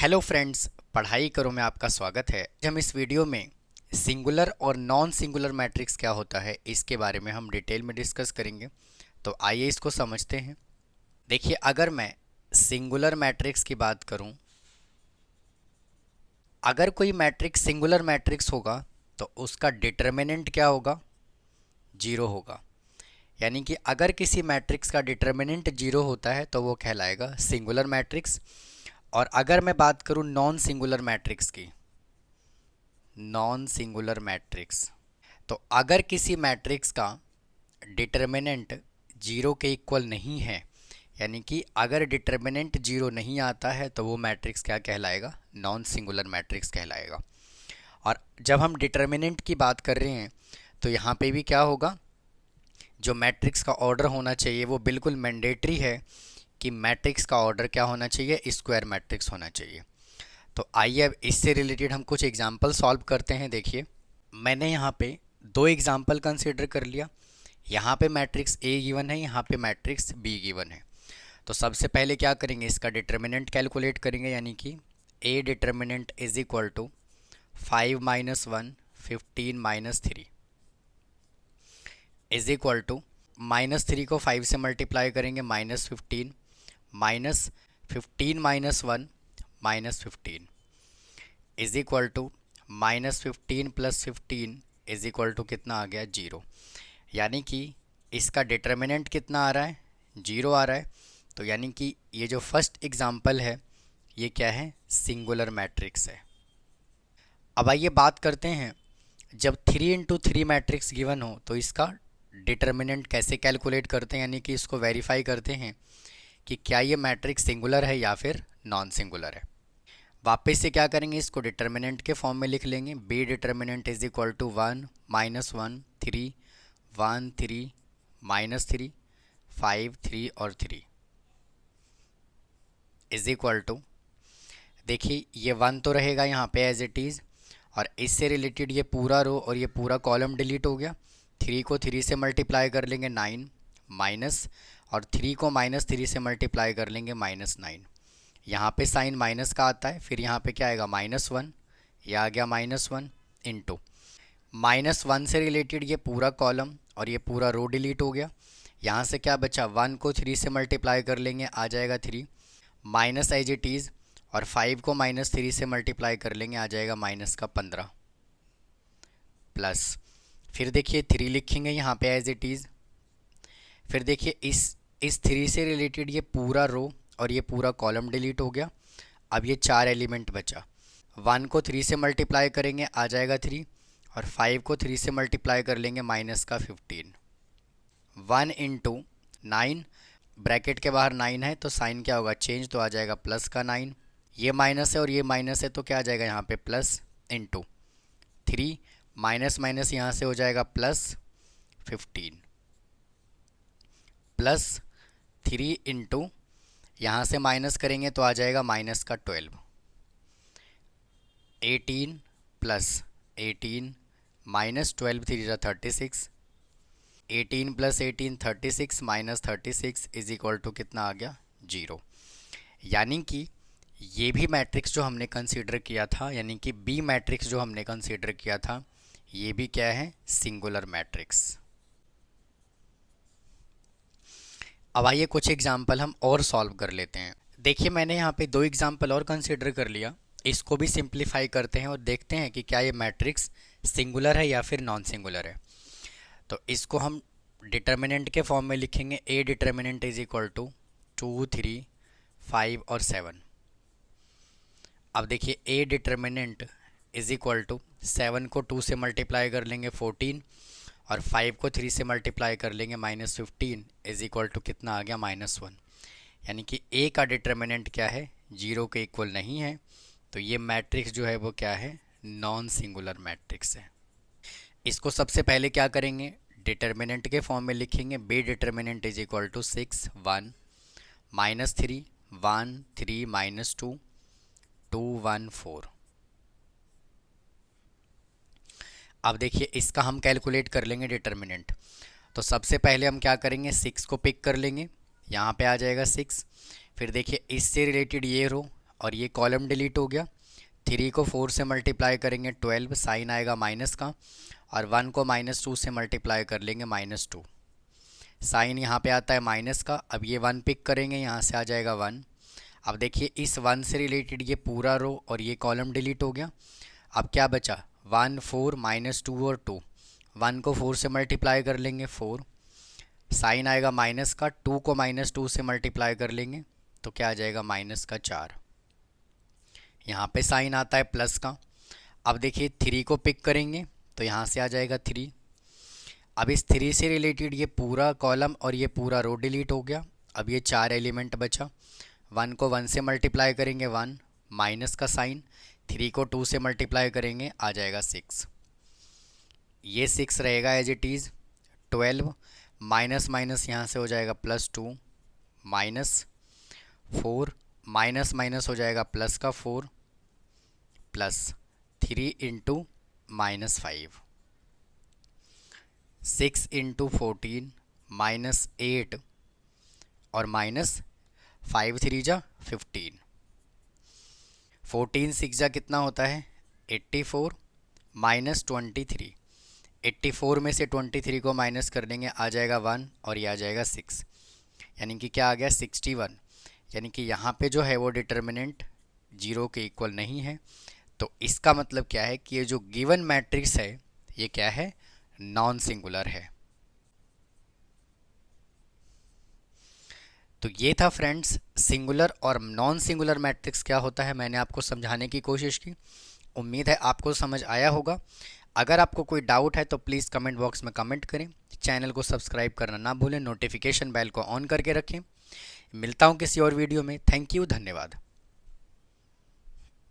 Hello friends, पढ़ाई करो में आपका स्वागत है। हम इस वीडियो में सिंगुलर और नॉन सिंगुलर मैट्रिक्स क्या होता है इसके बारे में हम डिटेल में डिस्कस करेंगे। तो आइए इसको समझते हैं। देखिए, अगर मैं सिंगुलर मैट्रिक्स की बात करूं, अगर कोई मैट्रिक्स सिंगुलर मैट्रिक्स होगा तो उसका डिटर्मिनेंट क्या होगा? जीरो होगा। यानी कि अगर किसी मैट्रिक्स का डिटर्मिनेंट जीरो होता है तो वो कहलाएगा सिंगुलर मैट्रिक्स। और अगर मैं बात करूं नॉन सिंगुलर मैट्रिक्स की, नॉन सिंगुलर मैट्रिक्स, तो अगर किसी मैट्रिक्स का डिटर्मिनेंट जीरो के इक्वल नहीं है, यानी कि अगर डिटर्मिनेंट जीरो नहीं आता है तो वो मैट्रिक्स क्या कहलाएगा? नॉन सिंगुलर मैट्रिक्स कहलाएगा। और जब हम डिटर्मिनेंट की बात कर रहे हैं तो यहाँ पे भी क्या होगा? जो मैट्रिक्स का ऑर्डर होना चाहिए वो बिल्कुल मैंडेटरी है कि मैट्रिक्स का ऑर्डर क्या होना चाहिए? स्क्वायर मैट्रिक्स होना चाहिए। तो आइए अब इससे रिलेटेड हम कुछ एग्जाम्पल सॉल्व करते हैं। देखिए, मैंने यहाँ पे दो एग्जाम्पल कंसिडर कर लिया। यहाँ पे मैट्रिक्स ए गिवन है, यहाँ पे मैट्रिक्स बी गिवन है। तो सबसे पहले क्या करेंगे? इसका डिटर्मिनेंट कैलकुलेट करेंगे, यानी कि A determinant is equal to 5 minus 1 15 minus 3 is equal to -3 को 5 से मल्टीप्लाई करेंगे -15 minus 15 minus 1 -15 is equal to -15 plus 15 is equal to कितना आ गया? जीरो। यानी कि इसका डिटर्मिनेंट कितना आ रहा है? जीरो आ रहा है। तो यानी कि ये जो फर्स्ट एग्जाम्पल है ये क्या है? सिंगुलर मैट्रिक्स है। अब आइए बात करते हैं, जब 3 इंटू 3 मैट्रिक्स गिवन हो तो इसका डिटर्मिनेंट कैसे कैलकुलेट करते हैं, यानी कि इसको वेरीफाई करते हैं कि क्या ये मैट्रिक्स सिंगुलर है या फिर नॉन सिंगुलर है। वापस से क्या करेंगे? इसको डिटर्मिनेंट के फॉर्म में लिख लेंगे। B determinant is equal to 1 minus 1 3 1 3 minus 3 5 3 और 3 इज इक्वल टू, देखिए ये 1 तो रहेगा यहाँ पे एज इट इज़, और इससे रिलेटेड ये पूरा रो और ये पूरा कॉलम डिलीट हो गया। 3 को 3 से मल्टीप्लाई कर लेंगे 9 माइनस, और 3 को -3 से मल्टीप्लाई कर लेंगे -9। यहाँ पे साइन माइनस का आता है, फिर यहाँ पे क्या आएगा? -1, यह आ गया -1 इंटू -1 से रिलेटेड ये पूरा कॉलम और ये पूरा रो डिलीट हो गया। यहाँ से क्या बचा? 1 को 3 से मल्टीप्लाई कर लेंगे, आ जाएगा 3 माइनस एज इट इज़, और 5 को -3 से मल्टीप्लाई कर लेंगे, आ जाएगा -15 प्लस, फिर देखिए 3 लिखेंगे यहाँ पे एज इट इज़। फिर देखिए इस 3 से रिलेटेड ये पूरा रो और ये पूरा कॉलम डिलीट हो गया। अब ये 4 एलिमेंट बचा। 1 को 3 से मल्टीप्लाई करेंगे, आ जाएगा 3, और 5 को 3 से मल्टीप्लाई कर लेंगे -15। 1 इंटू 9, ब्रैकेट के बाहर 9 है तो साइन क्या होगा? चेंज, तो आ जाएगा प्लस का 9। ये माइनस है और ये माइनस है तो क्या आ जाएगा यहाँ पे? प्लस इंटू 3 माइनस माइनस यहाँ से हो जाएगा +15 प्लस 3 इंटू यहाँ से माइनस करेंगे तो आ जाएगा -12। 18 plus 18 -12 3 36, 18 plus 18 36 -36 is equal to कितना आ गया? जीरो। यानी कि ये भी मैट्रिक्स जो हमने कंसीडर किया था, यानी कि बी मैट्रिक्स जो हमने कंसीडर किया था, ये भी क्या है? Singular matrix. अब आइए कुछ एग्जाम्पल हम और सॉल्व कर लेते हैं। देखिए, मैंने यहाँ पे दो एग्जाम्पल और कंसीडर कर लिया। इसको भी सिंप्लीफाई करते हैं और देखते हैं कि क्या ये मैट्रिक्स सिंगुलर है या फिर नॉन सिंगुलर है। तो इसको हम डिटर्मिनेंट के फॉर्म में लिखेंगे। A determinant is equal to 2 3 5 और 7। अब देखिए A determinant is equal to 7 को 2 से मल्टीप्लाई कर लेंगे 14, और 5 को 3 से मल्टीप्लाई कर लेंगे -15 इज इक्वल टू कितना आ गया? -1। यानी कि ए का डिटर्मिनेंट क्या है? जीरो के इक्वल नहीं है। तो ये मैट्रिक्स जो है वो क्या है? नॉन सिंगुलर मैट्रिक्स है। इसको सबसे पहले क्या करेंगे? डिटर्मिनेंट के फॉर्म में लिखेंगे। B determinant is equal to 6 1 -3 1 3 -2 2 1 4। अब देखिए इसका हम कैलकुलेट कर लेंगे डिटर्मिनेंट। तो सबसे पहले हम क्या करेंगे? 6 को पिक कर लेंगे, यहाँ पे आ जाएगा 6। फिर देखिए इससे रिलेटेड ये रो और ये कॉलम डिलीट हो गया। 3 को 4 से मल्टीप्लाई करेंगे 12, साइन आएगा माइनस का, और 1 को -2 से मल्टीप्लाई कर लेंगे -2, साइन यहाँ पे आता है माइनस का। अब ये 1 पिक करेंगे, यहाँ से आ जाएगा 1। अब देखिए इस 1 से रिलेटेड ये पूरा रो और ये कॉलम डिलीट हो गया। अब क्या बचा, 1 4 -2 और 2, 1 को 4 से मल्टीप्लाई कर लेंगे 4, साइन आएगा माइनस का, 2 को -2 से मल्टीप्लाई कर लेंगे तो क्या आ जाएगा -4। यहाँ पे साइन आता है प्लस का। अब देखिए 3 को पिक करेंगे तो यहाँ से आ जाएगा 3। अब इस 3 से रिलेटेड ये पूरा कॉलम और ये पूरा रो डिलीट हो गया। अब ये 4 एलिमेंट बचा। 1 को 1 से मल्टीप्लाई करेंगे 1, माइनस का साइन, 3 को 2 से मल्टीप्लाई करेंगे आ जाएगा 6। ये 6 रहेगा as it is. 12 minus minus यहाँ से हो जाएगा +2, -4, माइनस माइनस हो जाएगा प्लस का 4, +3 इंटू -5, 6 इंटू 14 -8 और -5 3 जा 15, 14 6 जा कितना होता है 84 -23, 84 में से 23 को माइनस कर देंगे आ जाएगा 1 और ये आ जाएगा 6, यानी कि क्या आ गया 61। यानी कि यहाँ पे जो है वो डिटर्मिनेंट 0 के इक्वल नहीं है। तो इसका मतलब क्या है कि ये जो गिवन मैट्रिक्स है ये क्या है, नॉन सिंगुलर है। तो ये था फ्रेंड्स सिंगुलर और नॉन सिंगुलर मैट्रिक्स क्या होता है, मैंने आपको समझाने की कोशिश की। उम्मीद है आपको समझ आया होगा। अगर आपको कोई डाउट है तो प्लीज़ कमेंट बॉक्स में कमेंट करें। चैनल को सब्सक्राइब करना ना भूलें, नोटिफिकेशन बेल को ऑन करके रखें। मिलता हूँ किसी और वीडियो में। थैंक यू, धन्यवाद।